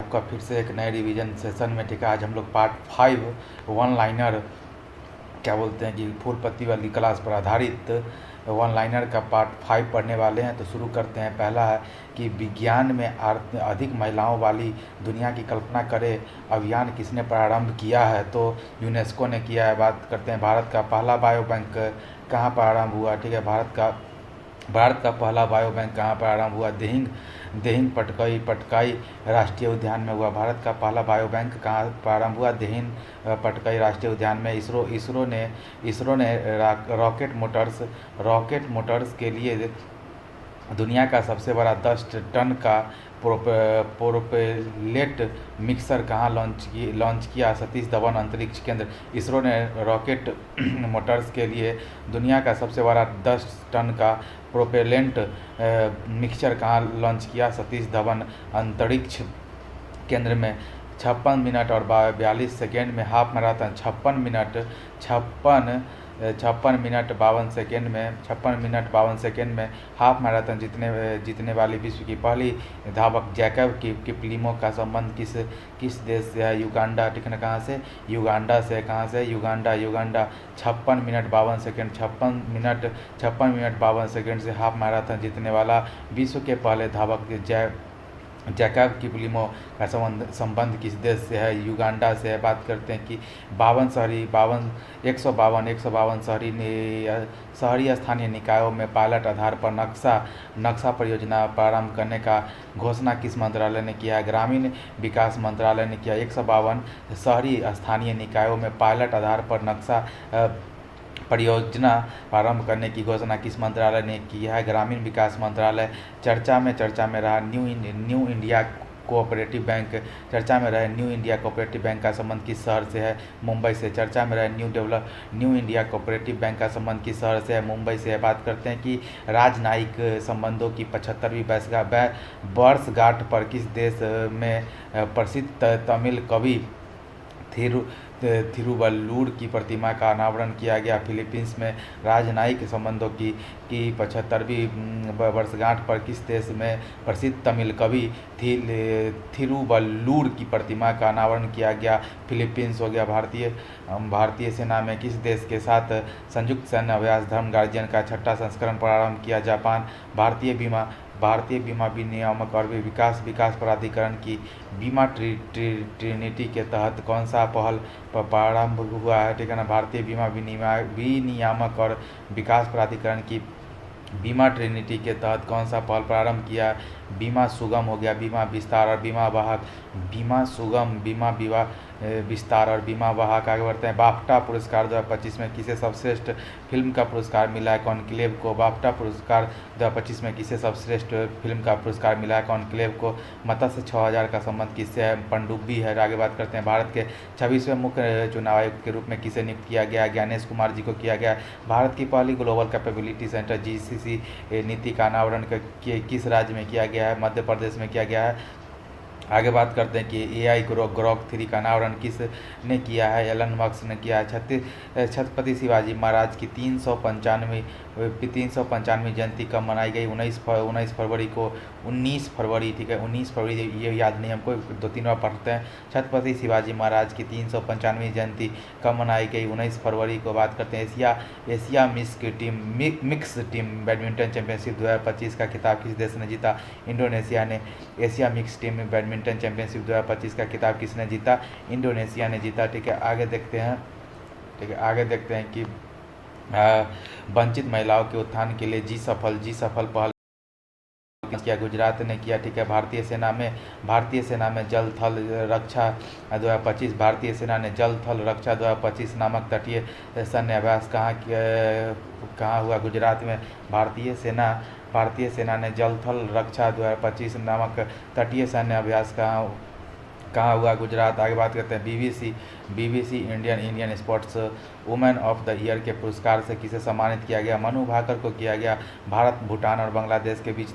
आपका फिर से एक नए रिवीजन सेशन में। ठीक है, आज हम लोग पार्ट 5 वन लाइनर क्या बोलते हैं कि फूल पत्ती वाली क्लास पर आधारित वन लाइनर का पार्ट 5 पढ़ने वाले हैं। तो शुरू करते हैं। पहला है कि विज्ञान में अधिक महिलाओं वाली दुनिया की कल्पना करें, अभियान किसने प्रारंभ किया है? तो यूनेस्को ने किया है। बात करते हैं भारत का पहला बायो बैंक कहाँ प्रारंभ हुआ। ठीक है, भारत का पहला बायो बैंक कहाँ प्रारंभ हुआ? दिहिंग दिहिंग पटकाई राष्ट्रीय उद्यान में हुआ। भारत का पहला बायो बैंक कहाँ प्रारंभ हुआ? दिहिंग पटकाई राष्ट्रीय उद्यान में। इसरो ने रॉकेट मोटर्स के लिए दुनिया का सबसे बड़ा 10 टन का प्रोपेलेट मिक्सर कहाँ लॉन्च किया? सतीश धवन अंतरिक्ष केंद्र। इसरो ने रॉकेट मोटर्स के लिए दुनिया का सबसे बड़ा 10 टन का प्रोपेलेंट मिक्सर कहाँ लॉन्च किया? सतीश धवन अंतरिक्ष केंद्र में। 56 मिनट और 42 सेकेंड में हाफ मैराथन 56 मिनट 52 सेकेंड में हाफ मैराथन जीतने वाली विश्व की पहली धावक जैकब किपलिमो का संबंध किस देश से है? युगांडा। ठीक है ना, कहाँ से? युगांडा से। कहाँ से? युगांडा। 56 मिनट 52 सेकेंड से हाफ मैराथन जीतने वाला विश्व के पहले धावक जैकब किपलिमो का संबंध किस देश से है? युगांडा से है। बात करते हैं कि 152 शहरी स्थानीय निकायों में पायलट आधार पर नक्शा परियोजना प्रारंभ करने का घोषणा किस मंत्रालय ने किया है? ग्रामीण विकास मंत्रालय ने किया। 152 शहरी स्थानीय निकायों में पायलट आधार पर नक्शा परियोजना प्रारंभ करने की घोषणा किस मंत्रालय ने की है? ग्रामीण विकास मंत्रालय। चर्चा में रहा न्यू इंडिया कोऑपरेटिव बैंक। चर्चा में रहे न्यू इंडिया कोऑपरेटिव बैंक का संबंध किस शहर से है? मुंबई से। चर्चा में रहे न्यू इंडिया कोऑपरेटिव बैंक का संबंध किस शहर से है? मुंबई से। बात करते हैं कि राजनयिक संबंधों की 75वीं वर्षगांठ पर किस देश में प्रसिद्ध तमिल कवि थिरुवल्लुर की प्रतिमा का अनावरण किया गया? फिलीपींस में। राजनयिक संबंधों की 75वीं वर्षगांठ पर किस देश में प्रसिद्ध तमिल कवि थिरुवल्लुर की प्रतिमा का अनावरण किया गया? फिलीपींस हो गया। भारतीय सेना में किस देश के साथ संयुक्त सैन्य अभ्यास धर्म गार्जियन का 6ठा संस्करण प्रारंभ किया? जापान। भारतीय बीमा विनियामक और विकास प्राधिकरण की बीमा ट्रिनिटी के तहत कौन सा पहल प्रारंभ हुआ है? ठीक है ना, भारतीय बीमा विनियामक और विकास प्राधिकरण की बीमा ट्रिनिटी के तहत कौन सा पहल प्रारंभ किया? बीमा सुगम हो गया। बीमा विस्तार और बीमा वाहक। बीमा सुगम, बीमा विस्तार और बीमा वाहक। आगे बढ़ते हैं। बाफ्टा पुरस्कार 2025 में किसे सर्वश्रेष्ठ फिल्म का पुरस्कार मिला है? कॉन्क्लेव को। बाफ्टा पुरस्कार 2025 में किसे सर्वश्रेष्ठ फिल्म का पुरस्कार मिला है? कॉन्क्लेव को। मत्स्य 6000 का संबंध किससे है? पनडुब्बी है। आगे बात करते हैं। भारत के 26वें मुख्य चुनाव आयुक्त के रूप में किसे नियुक्त किया गया? ज्ञानेश कुमार जी को किया गया। भारत की पहली ग्लोबल कैपेबिलिटी सेंटर GCC नीति का अनावरण किस राज्य में किया गया है? मध्य प्रदेश में किया गया है। आगे बात करते हैं कि AI ग्रोक 3 का अनावरण किसने किया है? एलन मस्क ने किया है। छत्रपति शिवाजी महाराज की 395वीं जयंती कब मनाई गई? 19 फरवरी को। 19 फरवरी। ठीक है, 19 फरवरी। ये याद नहीं हमको, 2-3 बार पढ़ते हैं। छत्रपति शिवाजी महाराज की 395वीं जयंती कब मनाई गई? 19 फरवरी को। बात करते हैं Asia mix team badminton championship 2025 का खिताब किस देश ने जीता? इंडोनेशिया ने। Asia mix team badminton championship 2025 का खिताब किसने जीता? इंडोनेशिया ने जीता। ठीक है, आगे देखते हैं। ठीक है, आगे देखते हैं कि वंचित महिलाओं के उत्थान के लिए जी सफल पहल किया? गुजरात ने किया। ठीक है, भारतीय सेना में जल थल रक्षा 2025। भारतीय सेना ने जल थल रक्षा 2025 नामक तटीय सैन्य अभ्यास कहाँ हुआ? गुजरात में। भारतीय सेना ने जल थल रक्षा 2025 नामक तटीय सैन्य अभ्यास कहाँ हुआ? गुजरात। आगे बात करते हैं। BBC Indian sports women of the year के पुरस्कार से किसे सम्मानित किया गया? मनु भाकर को किया गया। भारत, भूटान और बांग्लादेश के बीच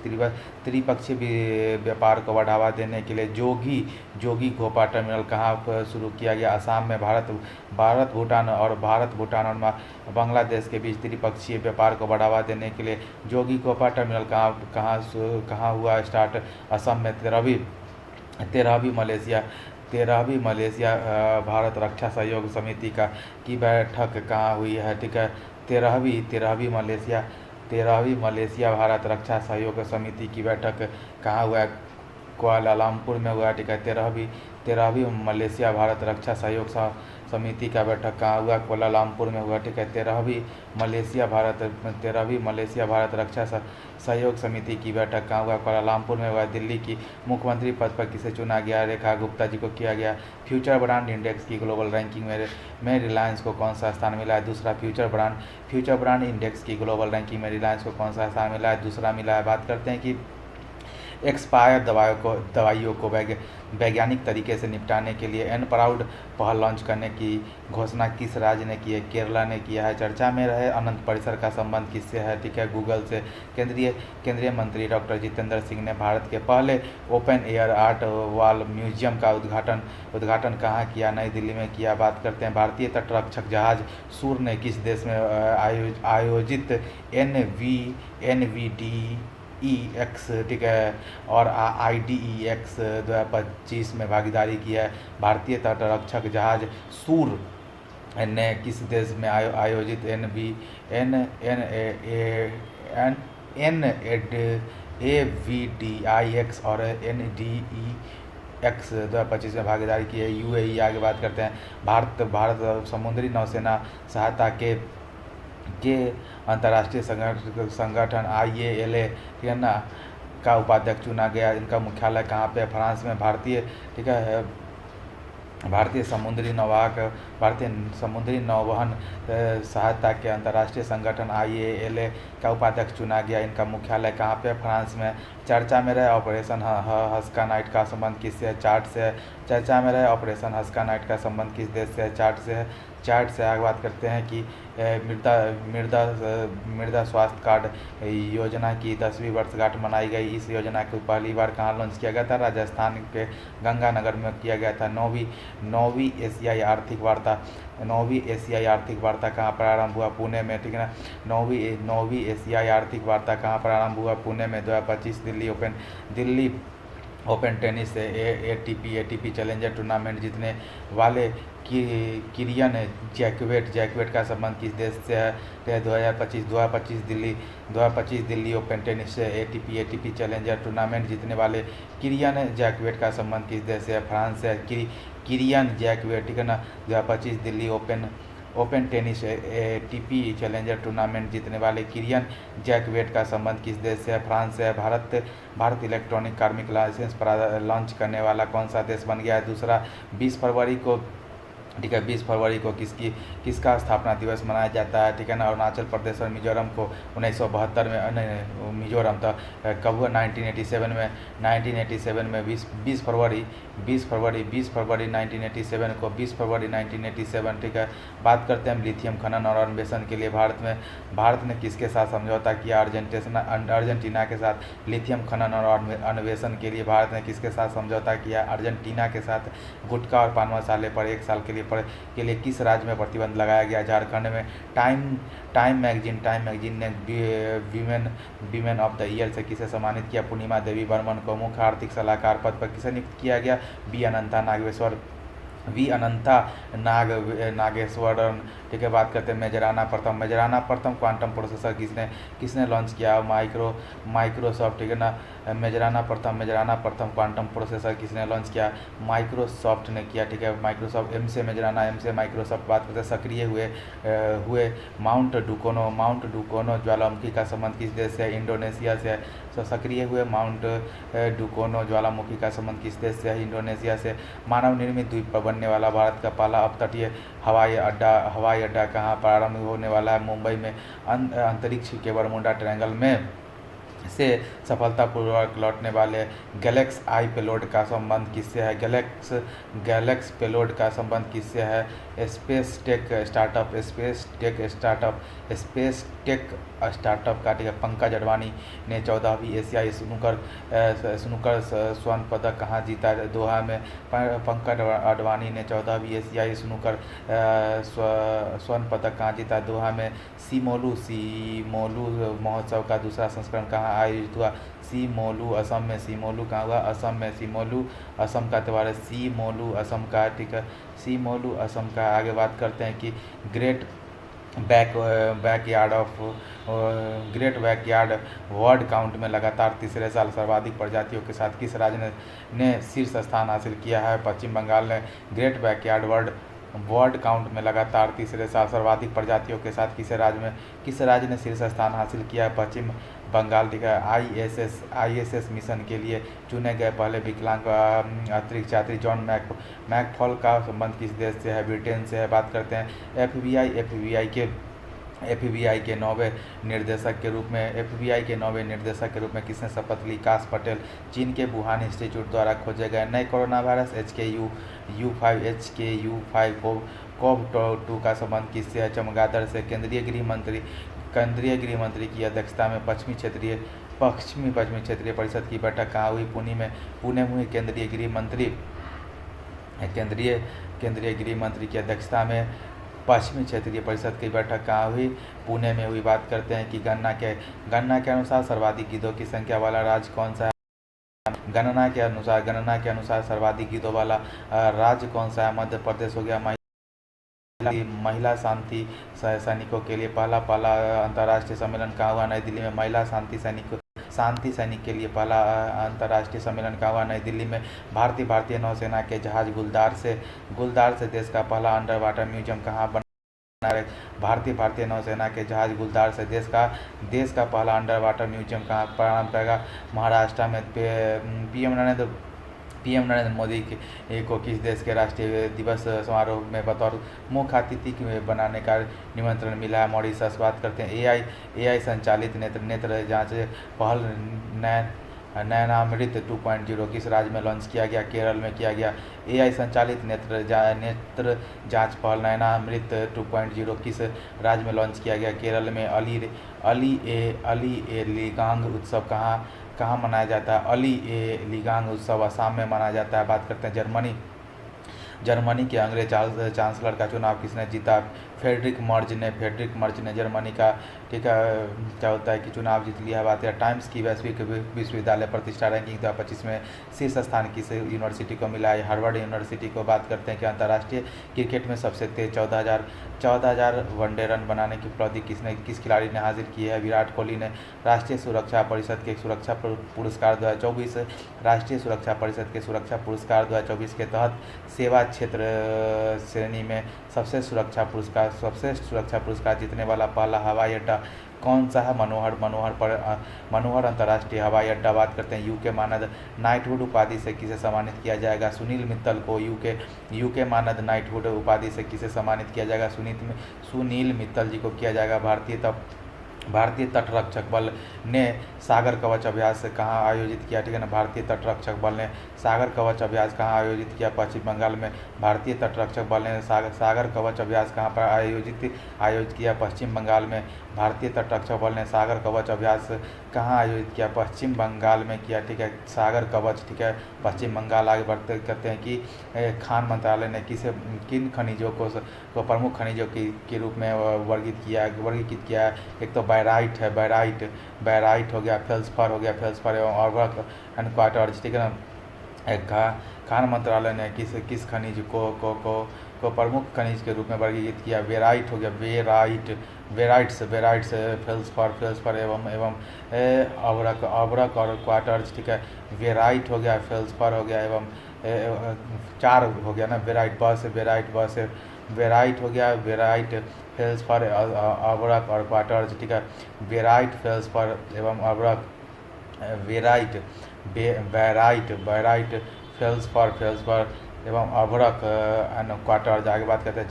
त्रिपक्षीय व्यापार को बढ़ावा देने के लिए जोगी घोपा टर्मिनल कहाँ शुरू किया गया? असम में। भारत भूटान और बांग्लादेश के बीच त्रिपक्षीय व्यापार को बढ़ावा देने के लिए जोगी घोपा टर्मिनल कहाँ हुआ स्टार्ट? असम में। तेरहवीं मलेशिया भारत रक्षा सहयोग समिति की बैठक कहाँ हुई है, ठीक है। तेरहवीं मलेशिया भारत रक्षा सहयोग समिति की बैठक कहाँ हुआ है, कुआलालंपुर में हुआ, ठीक है। तेरहवीं मलेशिया भारत रक्षा सहयोग समिति का बैठक कहाँ हुआ, कुआलालंपुर में हुआ, ठीक है। तेरहवीं मलेशिया भारत रक्षा सहयोग समिति की बैठक कहाँ हुआ, कुआलालंपुर में हुआ। दिल्ली की मुख्यमंत्री पद पर किसे चुना गया, रेखा गुप्ता जी को किया गया। फ्यूचर ब्रांड इंडेक्स की ग्लोबल रैंकिंग में रिलायंस को कौन सा स्थान मिला है, दूसरा। फ्यूचर ब्रांड इंडेक्स की ग्लोबल रैंकिंग में रिलायंस को कौन सा स्थान मिला है, दूसरा मिला है। बात करते हैं कि एक्सपायर दवाइयों को वैज्ञानिक तरीके से निपटाने के लिए एन प्राउड पहल लॉन्च करने की घोषणा किस राज्य ने की है, केरला ने किया है। चर्चा में रहे अनंत परिसर का संबंध किससे है, ठीक है, गूगल से। केंद्रीय मंत्री डॉक्टर जितेंद्र सिंह ने भारत के पहले open air art wall museum का उद्घाटन कहाँ किया, नई दिल्ली में किया। बात करते हैं भारतीय तटरक्षक जहाज सूर ने किस देश में आयोजित NVDEX, ठीक है, और IDEX 2025 में भागीदारी की है। भारतीय तटरक्षक जहाज सूर ने किस देश में आयोजित AVDIX और NDEX 2025 में भागीदारी की है, UAE। आगे बात करते हैं भारत समुद्री नौसेना सहायता के अंतर्राष्ट्रीय संगठन IALA, ठीक है ना, का उपाध्यक्ष चुना गया। इनका मुख्यालय कहाँ पे, फ्रांस में। ठीक है, भारतीय समुद्री नौवहन सहायता के अंतर्राष्ट्रीय संगठन IALA का उपाध्यक्ष चुना गया। इनका मुख्यालय कहाँ पे, फ्रांस में। चर्चा में रहे ऑपरेशन हस्का नाइट का संबंध किससे है, चार्ट से है। चर्चा में रहे ऑपरेशन हस्का नाइट का संबंध किस देश से है, चार्ट से। आगे बात करते हैं कि मृदा स्वास्थ्य कार्ड योजना की 10वीं वर्षगांठ मनाई गई। इस योजना को पहली बार कहाँ लॉन्च किया गया था, राजस्थान के गंगानगर में किया गया था। नौवीं एशियाई आर्थिक वार्ता कहाँ प्रारंभ हुआ, पुणे में, ठीक है ना। नौवीं एशियाई आर्थिक वार्ता कहाँ प्रारंभ हुआ, पुणे में। 2025 दिल्ली ओपन टेनिस से ATP चैलेंजर टूर्नामेंट जीतने वाले किरियन जैकवेट का संबंध किस देश से है, 2025 दिल्ली ओपन टेनिस से ATP चैलेंजर टूर्नामेंट जीतने वाले किरियन जैकवेट का संबंध किस देश से है, फ्रांस से। किरियन जैकवेट, ठीक है ना। 2025 Delhi open tennis ATP challenger tournament जीतने वाले किरियन जैकवेट का संबंध किस देश से है, फ्रांस से है। भारत इलेक्ट्रॉनिक कार्मिक लाइसेंस पर लॉन्च करने वाला कौन सा देश बन गया है, दूसरा। 20 फरवरी को, ठीक है, 20 फरवरी को किसका स्थापना दिवस मनाया जाता है, ठीक है ना। अरुणाचल प्रदेश और मिजोरम को 1972 में, नहीं, मिजोरम तो कब हुआ, 1987 में 20 फरवरी 1987 को, 20 फरवरी 1987, ठीक है। बात करते हैं लिथियम खनन और अन्वेषण के लिए भारत ने किसके साथ समझौता किया, अर्जेंटीना के साथ। लिथियम खनन और अन्वेषण के लिए भारत ने किसके साथ समझौता किया, अर्जेंटीना के साथ। गुटखा और पान मसाले पर 1 साल के लिए किस राज्य में प्रतिबंध लगाया गया, झारखंड में। टाइम मैगजीन ने वीमेन ऑफ द ईयर से किसे सम्मानित किया, पूर्णिमा देवी बर्मन को। मुख्य आर्थिक सलाहकार पद पर किसे नियुक्त किया गया, वी अनंता नागेश्वरन, ठीक है। बात करते हैं मेजराना प्रथम क्वांटम प्रोसेसर किसने लॉन्च किया, माइक्रोसॉफ्ट, ठीक है ना। मेजराना प्रथम क्वांटम प्रोसेसर किसने लॉन्च किया, माइक्रोसॉफ्ट ने किया, ठीक है। माइक्रोसॉफ्ट एम से माइक्रोसॉफ्ट। बात करते हैं सक्रिय हुए माउंट डुकोनो ज्वालामुखी का संबंध किस देश से है, इंडोनेशिया से है। सक्रिय हुए माउंट डुकोनो ज्वालामुखी का संबंध किस देश से है, इंडोनेशिया से। मानव निर्मित द्वीप पर बनने वाला भारत का पहला अपतटीय हवाई अड्डा कहाँ प्रारंभ होने वाला है, मुंबई में। अंतरिक्ष के बरमूडा ट्रायंगल में से सफलतापूर्वक लौटने वाले गैलेक्स पेलोड का संबंध किससे है, गैलेक्स पेलोड का संबंध किससे है, स्पेस टेक स्टार्टअप का, ठीक है। पंकज अडवाणी ने 14वीं एशियाई स्नूकर स्वर्ण पदक कहाँ जीता, दोहा में। पंकज अडवाणी ने 14वीं एशियाई स्नूकर स्वर्ण पदक कहाँ जीता, दोहा में। सीमोलू महोत्सव का दूसरा संस्करण कहाँ कहाँ आयोजित हुआ? सीमोलू, असम में। सीमोलू कहाँ हुआ? असम में। सीमोलू असम का त्यौहार है। सीमोलू असम का, ठीक है, सीमोलू असम का। आगे बात करते हैं कि great backyard of great backyard word count में लगातार तीसरे साल सर्वाधिक प्रजातियों के साथ किस राज्य ने शीर्ष स्थान हासिल किया है? पश्चिम बंगाल ने ग्रेट बैकयार्ड वर्ड काउंट में लगातार तीसरे साल सर्वाधिक प्रजातियों के साथ किस राज्य ने शीर्ष स्थान हासिल किया है? पश्चिम बंगाल, ठीक है। आईएसएस मिशन के लिए चुने गए पहले विकलांग अंतरिक्ष यात्री जॉन मैकफॉल का संबंध किस देश से है? ब्रिटेन से है। बात करते हैं एफबीआई के नौवें निर्देशक के रूप में किसने शपथ ली? काश पटेल। चीन के वुहान इंस्टीट्यूट द्वारा खोजे गए नए कोरोना वायरस HKU5 कोव-2 का संबंध किससे है? चमगादड़ से। केंद्रीय गृह मंत्री की अध्यक्षता में पश्चिमी क्षेत्रीय परिषद की बैठक कहाँ हुई? पुणे में हुई। केंद्रीय गृह मंत्री की अध्यक्षता में पश्चिमी क्षेत्रीय परिषद की बैठक कहाँ हुई? पुणे में हुई। बात करते हैं कि गणना के अनुसार सर्वाधिक गिद्धों की संख्या वाला राज्य कौन सा है? गणना के अनुसार सर्वाधिक गिद्धों वाला राज्य कौन सा है? मध्य प्रदेश हो गया। महिला शांति सैनिकों के लिए पहला अंतर्राष्ट्रीय सम्मेलन कहाँ हुआ? नई दिल्ली में। महिला शांति सैनिक के लिए पहला अंतर्राष्ट्रीय सम्मेलन कहाँ हुआ? नई दिल्ली में। भारतीय नौसेना के जहाज गुलदार से देश का पहला अंडर वाटर म्यूजियम कहाँ बना? भारतीय नौसेना के जहाज गुलदार से देश का पहला अंडर वाटर म्यूजियम कहाँ प्रारंभ करेगा? महाराष्ट्र में। पीएम नरेंद्र मोदी को किस देश के राष्ट्रीय दिवस समारोह में बतौर मुख्य अतिथि बनाने का निमंत्रण मिला है? मॉरिशस। बात करते हैं एआई संचालित नेत्र जांच पहल नैनामृत 2.0 किस राज्य में लॉन्च किया गया? केरल में किया गया। एआई संचालित नेत्र जांच पहल नैनामृत 2.0 किस राज्य में लॉन्च किया गया? केरल में। अली ए लिगांग उत्सव कहाँ मनाया जाता है? अली ए लिगांग उत्सव असम में मनाया जाता है। बात करते हैं जर्मनी के अंग्रेज चांसलर का चुनाव किसने जीता? फेडरिक मर्ज ने जर्मनी का, ठीक है, क्या होता है कि चुनाव जीत लिया। बात है टाइम्स की वैश्विक विश्वविद्यालय प्रतिष्ठा रैंकिंग 2025 में शीर्ष स्थान किस यूनिवर्सिटी को मिला है? हार्वर्ड यूनिवर्सिटी को। बात करते हैं कि अंतर्राष्ट्रीय क्रिकेट में सबसे तेज 14,000 वनडे रन बनाने की उपलब्धि किस खिलाड़ी ने हासिल की है? विराट कोहली ने। राष्ट्रीय सुरक्षा परिषद के सुरक्षा पुरस्कार 2024 राष्ट्रीय सुरक्षा परिषद के सुरक्षा पुरस्कार 2024 के तहत सेवा क्षेत्र श्रेणी में सर्वश्रेष्ठ सुरक्षा पुरस्कार जीतने वाला पहला हवाई अड्डा कौन सा है? मनोहर अंतर्राष्ट्रीय हवाई अड्डा। बात करते हैं यूके मानद नाइटहुड उपाधि से किसे सम्मानित किया जाएगा? सुनील मित्तल को यूके मानद नाइटहुड उपाधि से किसे सम्मानित किया जाएगा? सुनील मित्तल जी को किया जाएगा। भारतीय तटरक्षक बल ने सागर कवच अभ्यास कहाँ आयोजित किया? ठीक है ना। भारतीय तटरक्षक बल ने सागर कवच अभ्यास कहाँ आयोजित किया? पश्चिम बंगाल में। भारतीय तटरक्षक बल ने सागर कवच अभ्यास कहाँ पर आयोजित किया? पश्चिम बंगाल में। भारतीय तटरक्षक बल ने सागर कवच अभ्यास कहाँ आयोजित किया? पश्चिम बंगाल में किया, ठीक है। सागर कवच, ठीक है, पश्चिम बंगाल। आगे बढ़ते कहते हैं कि खान मंत्रालय ने किन खनिजों को प्रमुख खनिजों के रूप में वर्गीकृत किया है? एक तो बैराइट हो गया, फेल्सफर एवं ऑर्वक एंड क्वार्टर्ज, ठीक है ना। खान मंत्रालय ने किस खनिज को प्रमुख खनिज के रूप में वर्गीकृत किया? वेराइट हो गया, वेराइट्स फेल्सफर एवं ऑर्वक और क्वार्टर्ज, ठीक है। वेराइट हो गया, फेल्सफर हो गया एवं 4 हो गया ना। वेराइट हो गया, वेराइट फेल्सफर ऑर्वक और क्वार्टर्ज, ठीक है। वेराइट फेल्सफर एवं ऑर्वक वेराइट फेल्सफर एवं ऑर्वक एंड क्वार्टर्ज। आगे बात करते हैं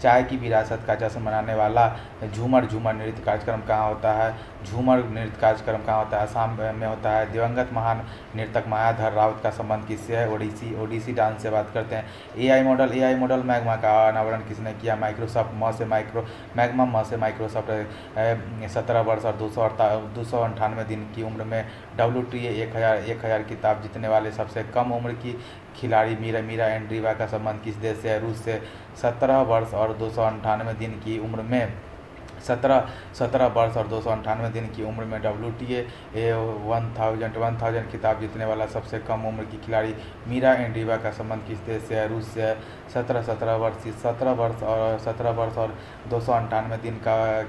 चाय की विरासत का जश्न मनाने वाला झूमर नृत्य कार्यक्रम कहाँ होता है? झूमर नृत्य कार्यक्रम कहाँ होता है? असम में होता है। दिवंगत महान नर्तक मायाधर राउत का संबंध किससे है? ओडिसी डांस से। बात करते हैं एआई मॉडल मैग्मा का अनावरण किसने किया? माइक्रोसॉफ्ट म से माइक्रोसॉफ्ट 17 वर्ष और 298 दिन की उम्र में WTA 1000 खिताब जीतने वाले सबसे कम उम्र की खिलाड़ी मीरा एंड्रीवा का संबंध किस देश से है? रूस से। 17 वर्ष और 298 दिन की उम्र में सत्रह 17 वर्ष और 298 दिन की उम्र में WTA 1000 खिताब जीतने वाला सबसे कम उम्र की खिलाड़ी मीरा एंड्रीवा का संबंध किस देश से है? रूस से है। 17 वर्ष और 298 दिन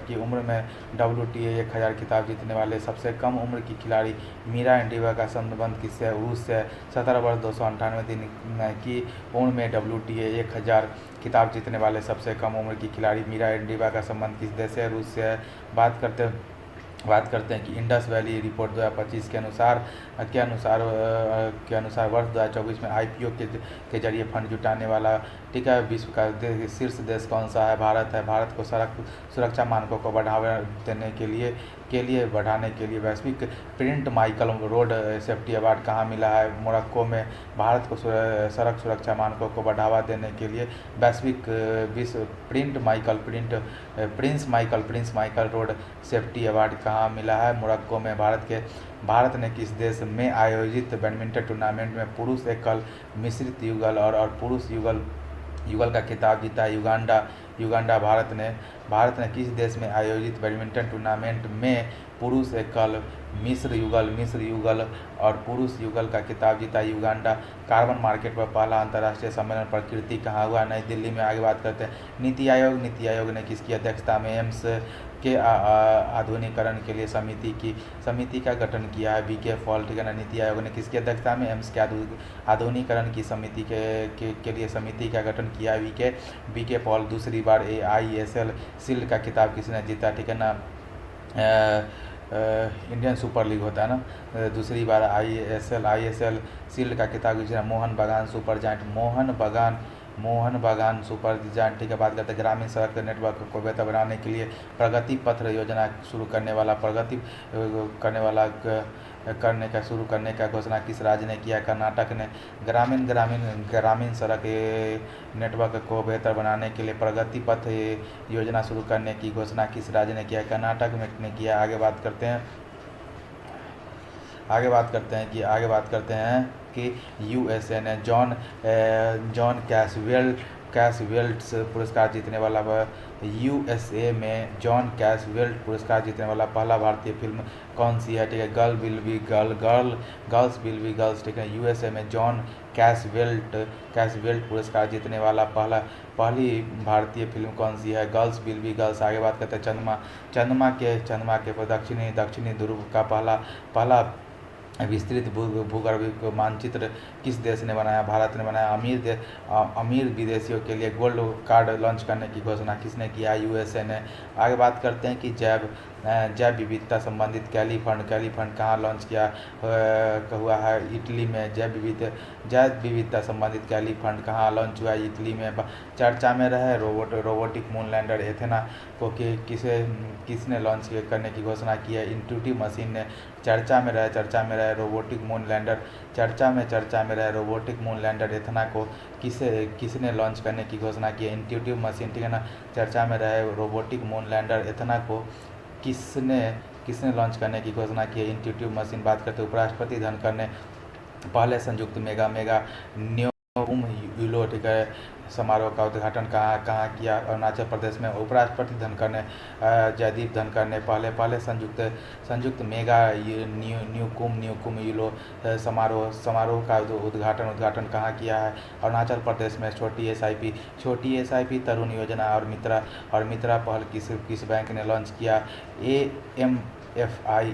की उम्र में WTA 1000 खिताब जीतने वाले सबसे कम उम्र की खिलाड़ी मीरा एंड्रीवा का संबंध किससे है? रूस से है। 17 वर्ष 298 दिन की उम्र में WTA 1000 खिताब जीतने वाले सबसे कम उम्र की खिलाड़ी मीरा एंड्रीवा का संबंध किस देश से? रूस से है। बात करते हैं कि इंडस वैली रिपोर्ट 2025 के अनुसार वर्ष 2024 में IPO के जरिए फंड जुटाने वाला, ठीक है, विश्व का शीर्ष देश कौन सा है? भारत है। भारत को सड़क सुरक्षा मानकों को बढ़ावा देने के लिए बढ़ाने के लिए वैश्विक print Michael road safety award कहाँ मिला है? मोरक्को में। भारत को सड़क सुरक्षा मानकों को बढ़ावा देने के लिए वैश्विक विश्व Prince Michael road safety award कहाँ मिला है? मोरक्को में। भारत ने किस देश में आयोजित बैडमिंटन टूर्नामेंट में पुरुष एकल, मिश्रित युगल और पुरुष युगल का खिताब जीता है? युगांडा। भारत ने किस देश में आयोजित बैडमिंटन टूर्नामेंट में पुरुष एकल, मिश्र युगल और पुरुष युगल का खिताब जीता? युगांडा। कार्बन मार्केट पर पहला अंतर्राष्ट्रीय सम्मेलन प्रकृति कहाँ हुआ? नई दिल्ली में। आगे बात करते हैं नीति आयोग ने किसकी अध्यक्षता में एम्स के आधुनिकीकरण के लिए समिति का गठन किया है? BK पॉल, ठीक है ना। नीति आयोग ने किसकी अध्यक्षता में एम्स के आधुनिकीकरण की समिति के लिए समिति का गठन किया है? BK Paul. दूसरी बार ISL शील्ड का खिताब किसने जीता? ठीक है ना। इंडियन सुपर लीग होता है ना। दूसरी बार ISL शील्ड का खिताब किसने? मोहन बागान सुपर जायंट सुपर जायंट, ठीक है। बात करते हैं ग्रामीण सड़क नेटवर्क को बेहतर बनाने के लिए प्रगति पथ योजना शुरू करने का घोषणा किस राज्य ने किया? कर्नाटक ने। ग्रामीण सड़क नेटवर्क को बेहतर बनाने के लिए प्रगति पथ योजना शुरू करने की घोषणा किस राज्य ने किया? कर्नाटक ने किया। आगे बात करते हैं कि USA ने जॉन कैसवेल्ट्स पुरस्कार जीतने वाला USA में जॉन कैसवेल्ट पुरस्कार जीतने वाला पहला भारतीय फिल्म कौन सी है? ठीक है, गर्ल्स विल बी गर्ल्स, ठीक है। USA में जॉन कैसवेल्ट पुरस्कार जीतने वाला पहली भारतीय फिल्म कौन सी है? Girls will be girls. आगे बात करते हैं चंद्रमा के दक्षिणी ध्रुव का पहला विस्तृत भूगर्भ मानचित्र किस देश ने बनाया? भारत ने बनाया। अमीर विदेशियों के लिए गोल्ड कार्ड लॉन्च करने की घोषणा किसने किया? USA ने। आगे बात करते हैं कि जैव विविधता संबंधित कैली फंड कहाँ लॉन्च किया हुआ है? इटली में। जैव विविधता संबंधित कैली फंड कहाँ लॉन्च हुआ है? इटली में। चर्चा में रहे रोबोटिक मून लैंडर एथेना को किसने लॉन्च करने की घोषणा की है? इंट्यूटिव मशीन ने। चर्चा में रहे रोबोटिक मून लैंडर एथेना को किसने लॉन्च करने की घोषणा की है? इंट्यूटिव मशीन, ठीक है ना। चर्चा में रहे रोबोटिक मून लैंडर एथेना को किसने लॉन्च करने की घोषणा की है? Intuitive machine. बात करते हैं उपराष्ट्रपति धनखड़ ने पहले संयुक्त मेगा न्योकुम युलो, ठीक है, समारोह का उद्घाटन कहाँ किया? अरुणाचल प्रदेश में। उपराष्ट्रपति जयदीप धनखड़ ने पहले संयुक्त मेगा न्योकुम युलो समारोह का उद्घाटन कहाँ किया है? अरुणाचल प्रदेश में। छोटी SIP तरुण योजना और मित्रा पहल किस बैंक ने लॉन्च किया? AMFI,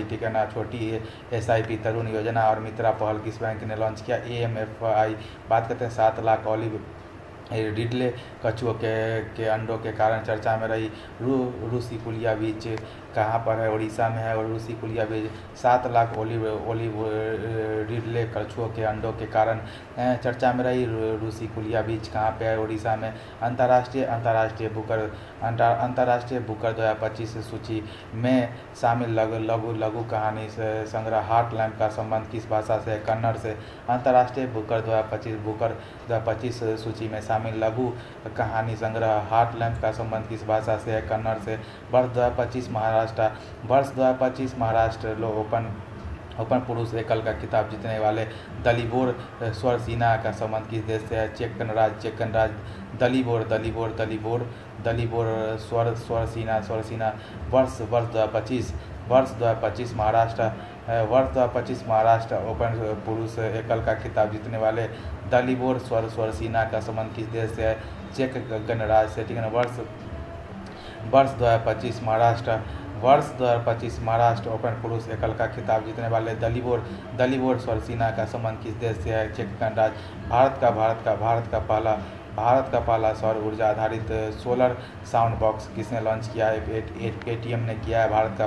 ठीक है ना। छोटी SIP तरुण योजना और मित्रा पहल किस बैंक ने लॉन्च किया? AMFI। बात करते हैं 7 लाख ऑलिव रिडले कछुओं के अंडों के कारण चर्चा में रही रूसी कुलिया बीच कहाँ पर है? उड़ीसा में है। और रूसी कुलिया बीच 7 लाख ओलिव रिडले कछुओं के अंडों के कारण चर्चा में रही रूसी कुलिया बीच कहाँ पे है? उड़ीसा में। अंतर्राष्ट्रीय बुकर 2025 सूची में शामिल लघु कहानी संग्रह हार्ट लैम्प का संबंध किस भाषा से है? कन्नड़ से। अंतर्राष्ट्रीय बुकर 2025 सूची में शामिल लघु कहानी संग्रह हार्ट लैम्प का संबंध किस भाषा से है? कन्नड़ से। वर्ष 2025 महाराष्ट्र ओपन पुरुष एकल का खिताब जीतने वाले दलीबोर स्वरसीना का संबंध किस देश से है? चेक गणराज्य। चेक गणराज्य। दलीबोर स्वरसीना। वर्ष वर्ष 2025 वर्ष 2025 महाराष्ट्र। वर्ष 2025 महाराष्ट्र ओपन पुरुष एकल का खिताब जीतने वाले दलीबोर स्वरसीना का संबंध किस देश से है? चेक गणराज्य से। ठीक है ना। वर्ष 2025 महाराष्ट्र। वर्ष 2025 महाराष्ट्र ओपन पुरुष एकल का खिताब जीतने वाले दलीबोर स्वरसीना का संबंध किस देश से है? चेक गणराज्य। भारत का पहला सौर ऊर्जा आधारित सोलर साउंड बॉक्स किसने लॉन्च किया है? पेटीएम ने किया है। भारत का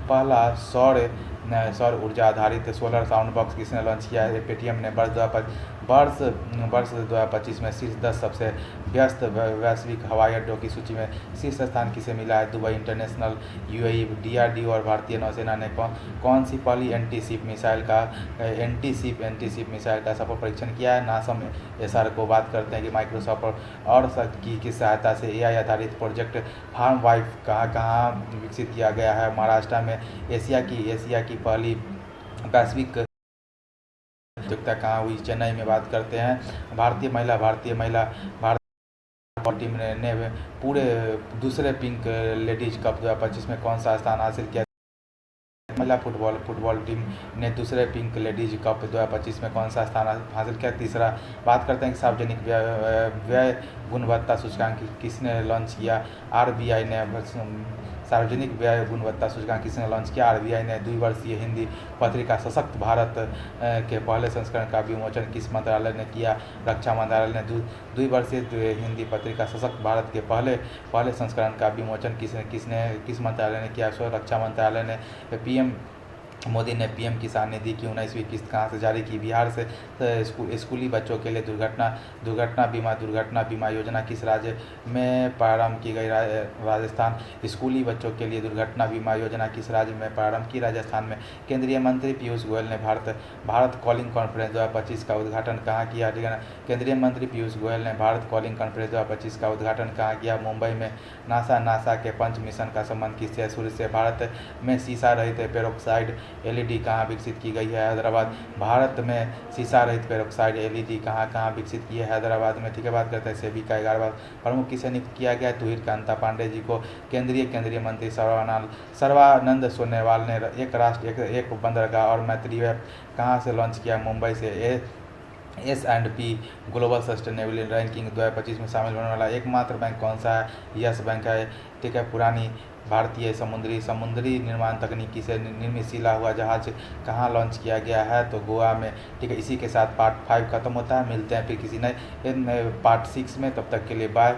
पहला सौर ऊर्जा आधारित सोलर साउंड बॉक्स किसने लॉन्च किया है? पेटीएम ने। वर्ष 2025 में शीर्ष 10 सबसे व्यस्त वैश्विक हवाई अड्डों की सूची में शीर्ष स्थान किसे मिला है? दुबई इंटरनेशनल, यूएई, डीआरडीओ और भारतीय नौसेना ने कौन सी पहली एंटी शिप मिसाइल का सफल परीक्षण किया है? नासा में एसआर को बात करते हैं कि माइक्रोसॉफ्ट और की सहायता से एआई आधारित प्रोजेक्ट फार्म वाइफ कहाँ विकसित किया गया है? महाराष्ट्र में। एशिया की पहली वैश्विक प्रतियोगिता कहाँ हुई? चेन्नई में। बात करते हैं भारतीय महिला टीम ने पूरे दूसरे पिंक लेडीज कप 2025 में कौन सा स्थान हासिल किया? महिला फुटबॉल टीम ने दूसरे पिंक लेडीज कप 2025 में कौन सा स्थान हासिल किया? तीसरा। बात करते हैं कि सार्वजनिक व्यय गुणवत्ता सूचकांक किसने लॉन्च किया? आरबीआई ने। सार्वजनिक व्यय गुणवत्ता सूचकांक किसने लॉन्च किया? आरबीआई ने। द्विवर्षीय हिंदी पत्रिका सशक्त भारत के पहले संस्करण का विमोचन किस मंत्रालय ने किया? रक्षा मंत्रालय ने। द्विवर्षीय हिंदी पत्रिका सशक्त भारत के पहले संस्करण का विमोचन किस मंत्रालय ने किया? रक्षा मंत्रालय ने। पीएम मोदी ने पीएम किसान निधि की 19वीं किस्त कहाँ से जारी की? बिहार से। स्कूली बच्चों के लिए दुर्घटना बीमा योजना किस राज्य में प्रारंभ की गई? राजस्थान। स्कूली बच्चों के लिए दुर्घटना बीमा योजना किस राज्य में प्रारंभ की? राजस्थान में। केंद्रीय मंत्री पीयूष गोयल ने भारत कॉलिंग कॉन्फ्रेंस 2025 का उद्घाटन कहाँ किया? ठीक है ना। केंद्रीय मंत्री पीयूष गोयल ने भारत कॉलिंग कॉन्फ्रेंस 2025 का उद्घाटन कहाँ किया? मुंबई में। नासा के पंच मिशन का संबंध किससे? सूर्य से। भारत में शीशा रहित पेरोक्साइड एलईडी कहाँ विकसित की गई है? हैदराबाद। भारत में शीशा रहित पेरोक्साइड एलईडी कहाँ विकसित की है? हैदराबाद में। ठीक है। बात करते हैं सेबी का 11वां प्रमुख किसे नियुक्त किया गया? तुहिर कांता पांडे जी को। केंद्रीय मंत्री सर्बानंद सोनोवाल ने एक राष्ट्र एक बंदरगाह और मैत्री ऐप कहाँ से लॉन्च किया? मुंबई से। S&P ग्लोबल सस्टेनेबिलिटी रैंकिंग 2025 में शामिल होने वाला एकमात्र बैंक कौन सा है? यस बैंक है। ठीक है। पुरानी भारतीय समुद्री निर्माण तकनीकी से निर्मित सिला हुआ जहाज कहाँ लॉन्च किया गया है? तो गोवा में। ठीक है। इसी के साथ पार्ट 5 खत्म होता है। मिलते हैं फिर किसी नए पार्ट 6 में। तब तक के लिए बाय।